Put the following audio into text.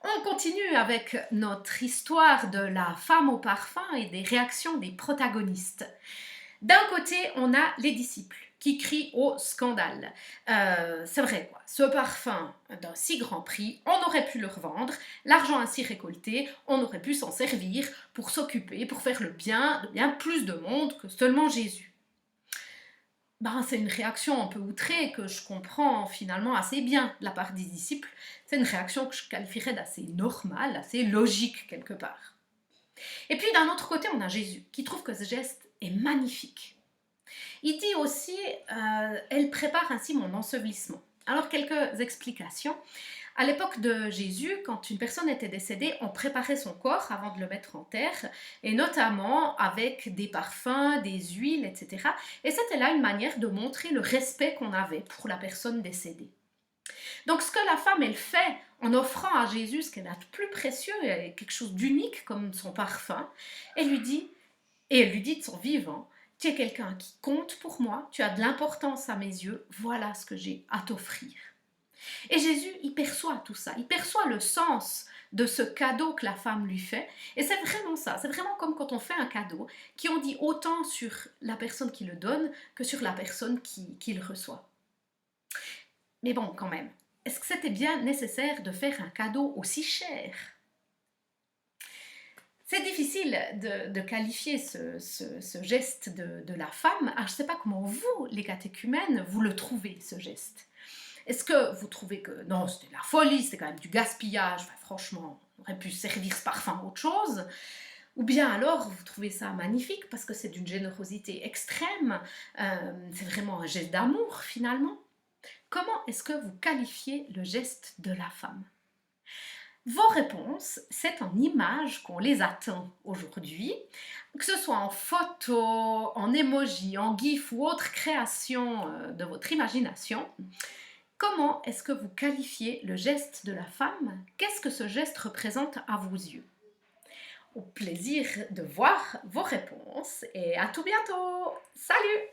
On continue avec notre histoire de la femme au parfum et des réactions des protagonistes. D'un côté, on a les disciples qui crient au scandale. C'est vrai, quoi. Ce parfum d'un si grand prix, on aurait pu le revendre, l'argent ainsi récolté, on aurait pu s'en servir pour s'occuper, pour faire le bien de bien plus de monde que seulement Jésus. C'est une réaction un peu outrée que je comprends finalement assez bien de la part des disciples. C'est une réaction que je qualifierais d'assez normale, assez logique quelque part. Et puis d'un autre côté, on a Jésus qui trouve que ce geste est magnifique. Il dit aussi elle prépare ainsi mon ensevelissement. Alors quelques explications. À l'époque de Jésus, quand une personne était décédée, on préparait son corps avant de le mettre en terre, et notamment avec des parfums, des huiles, etc. Et c'était là une manière de montrer le respect qu'on avait pour la personne décédée. Donc ce que la femme, elle fait en offrant à Jésus ce qu'elle a de plus précieux, et quelque chose d'unique comme son parfum, elle lui dit, et elle lui dit de son vivant, tu es quelqu'un qui compte pour moi, tu as de l'importance à mes yeux, voilà ce que j'ai à t'offrir. Et Jésus, il perçoit tout ça, il perçoit le sens de ce cadeau que la femme lui fait. Et c'est vraiment ça, c'est vraiment comme quand on fait un cadeau, qui en dit autant sur la personne qui le donne que sur la personne qui le reçoit. Mais bon, quand même, est-ce que c'était bien nécessaire de faire un cadeau aussi cher ? C'est difficile de qualifier ce geste de la femme. Alors, je ne sais pas comment vous, les catéchumènes, vous le trouvez, ce geste. Est-ce que vous trouvez que non, c'était de la folie, c'était quand même du gaspillage, enfin, franchement, on aurait pu servir ce parfum à autre chose? Ou bien alors, vous trouvez ça magnifique parce que c'est d'une générosité extrême, c'est vraiment un geste d'amour finalement? Comment est-ce que vous qualifiez le geste de la femme? Vos réponses, c'est en images qu'on les atteint aujourd'hui, que ce soit en photo, en emoji, en gif ou autre création de votre imagination. Comment est-ce que vous qualifiez le geste de la femme? Qu'est-ce que ce geste représente à vos yeux? Au plaisir de voir vos réponses et à tout bientôt! Salut!